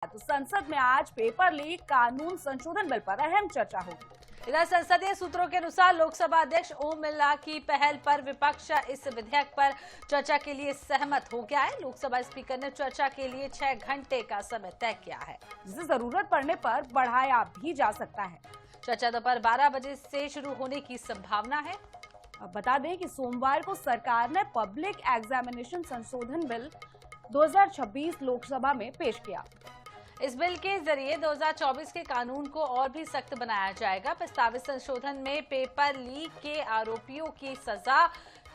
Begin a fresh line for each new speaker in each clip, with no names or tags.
तो संसद में आज पेपर लीक कानून संशोधन बिल पर अहम चर्चा होगी।
इधर संसदीय सूत्रों के अनुसार लोकसभा अध्यक्ष ओम बिरला की पहल पर विपक्ष इस विधेयक पर चर्चा के लिए सहमत हो गया है। लोकसभा स्पीकर ने चर्चा के लिए 6 घंटे का समय तय किया है,
जिसे जरूरत पड़ने पर बढ़ाया भी जा सकता है।
चर्चा दोपहर 12 बजे से शुरू होने की संभावना है।
अब बता दें कि सोमवार को सरकार ने पब्लिक एग्जामिनेशन संशोधन बिल 2026 लोकसभा में पेश किया।
इस बिल के जरिए 2024 के कानून को और भी सख्त बनाया जाएगा। प्रस्तावित संशोधन में पेपर लीक के आरोपियों की सजा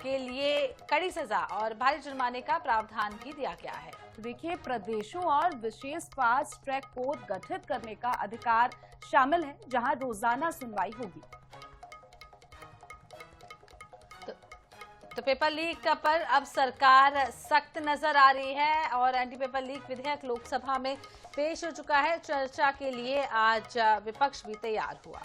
के लिए कड़ी सजा और भारी जुर्माने का प्रावधान भी दिया गया है।
देखिए, प्रदेशों और विशेष फास्ट ट्रैक कोर्ट गठित करने का अधिकार शामिल है, जहां रोजाना सुनवाई होगी।
तो पेपर लीक पर अब सरकार सख्त नजर आ रही है और एंटी पेपर लीक विधेयक लोकसभा में पेश हो चुका है। चर्चा के लिए आज विपक्ष भी तैयार हुआ।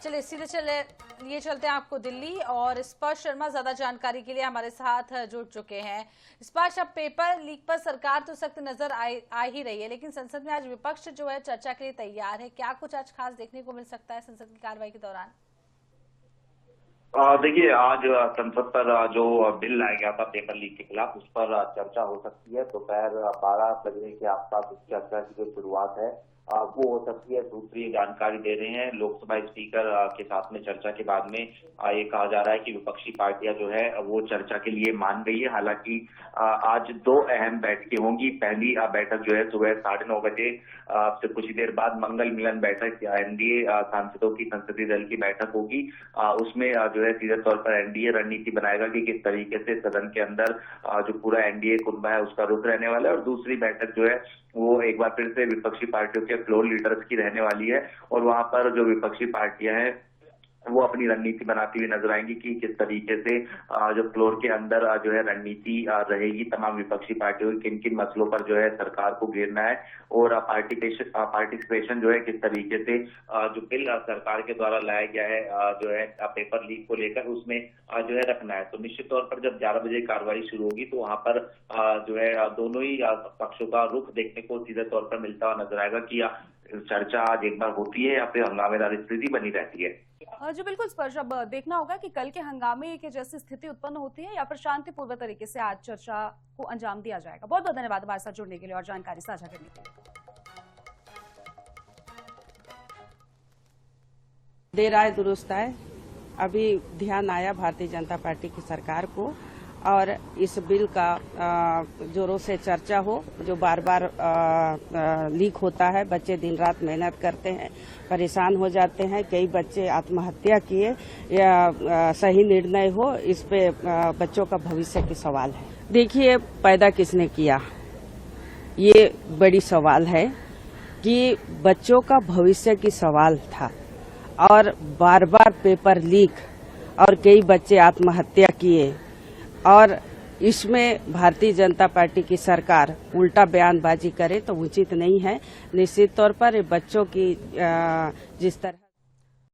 चलिए सीधे चलते हैं आपको दिल्ली, और स्पर्श शर्मा ज्यादा जानकारी के लिए हमारे साथ जुड़ चुके हैं। स्पर्श, अब पेपर लीक पर सरकार तो सख्त नजर आ ही रही है, लेकिन संसद में आज विपक्ष जो है चर्चा के लिए तैयार है। क्या कुछ आज खास देखने को मिल सकता है संसद की कार्रवाई के दौरान?
देखिए, आज संसद पर जो बिल लाया गया था पेपर लीक के खिलाफ, उस पर चर्चा हो सकती है। दोपहर 12 बजे के आसपास इस चर्चा की जो शुरुआत है वो हो सकती है। दूसरी जानकारी दे रहे हैं लोकसभा स्पीकर के साथ में चर्चा के बाद में ये कहा जा रहा है कि विपक्षी पार्टियां जो है वो चर्चा के लिए मान गई है। हालांकि आज 2 अहम बैठकें होंगी। पहली बैठक जो है सुबह 9:30 बजे से कुछ ही देर बाद मंगल मिलन बैठक एनडीए सांसदों की संसदीय दल की बैठक होगी। उसमें जो है सीधे तौर पर एनडीए रणनीति बनाएगा कि किस तरीके से सदन के अंदर जो पूरा एनडीए कुनबा है उसका रुख रहने वाला है। और दूसरी बैठक जो है वो एक बार फिर से विपक्षी पार्टियों के फ्लोर लीडर्स की रहने वाली है, और वहां पर जो विपक्षी पार्टियां हैं वो अपनी रणनीति बनाती हुई नजर आएंगी कि किस तरीके से जो फ्लोर के अंदर जो है रणनीति रहेगी। तमाम विपक्षी पार्टियों की किन किन मसलों पर जो है सरकार को घेरना है, और पार्टिसिपेशन जो है किस तरीके से जो बिल सरकार के द्वारा लाया गया है जो है पेपर लीक को लेकर उसमें जो है रखना है। तो निश्चित तौर पर जब 11 बजे कार्रवाई शुरू होगी तो वहां पर जो है दोनों ही पक्षों का रुख देखने को सीधे तौर पर मिलता हुआ नजर आएगा कि चर्चा आज एक बार होती है या फिर हंगामेदार स्थिति बनी रहती है।
जी बिल्कुल स्पर्श, अब देखना होगा कि कल के हंगामे के जैसी स्थिति उत्पन्न होती है या फिर शांतिपूर्वक तरीके से आज चर्चा को अंजाम दिया जाएगा। बहुत बहुत धन्यवाद हमारे साथ जुड़ने के लिए और जानकारी साझा करने के लिए।
देर आए दुरुस्त आए। अभी ध्यान आया भारतीय जनता पार्टी की सरकार को, और इस बिल का जोरों से चर्चा हो, जो बार बार लीक होता है। बच्चे दिन रात मेहनत करते हैं, परेशान हो जाते हैं। कई बच्चे आत्महत्या किए, या सही निर्णय हो, इस पे बच्चों का भविष्य की सवाल है। देखिए, पैदा किसने किया, ये बड़ी सवाल है कि बच्चों का भविष्य की सवाल था, और बार बार पेपर लीक और कई बच्चे आत्महत्या किए, और इसमें भारतीय जनता पार्टी की सरकार उल्टा बयानबाजी करे तो उचित नहीं है। निश्चित तौर पर बच्चों की जिस तरह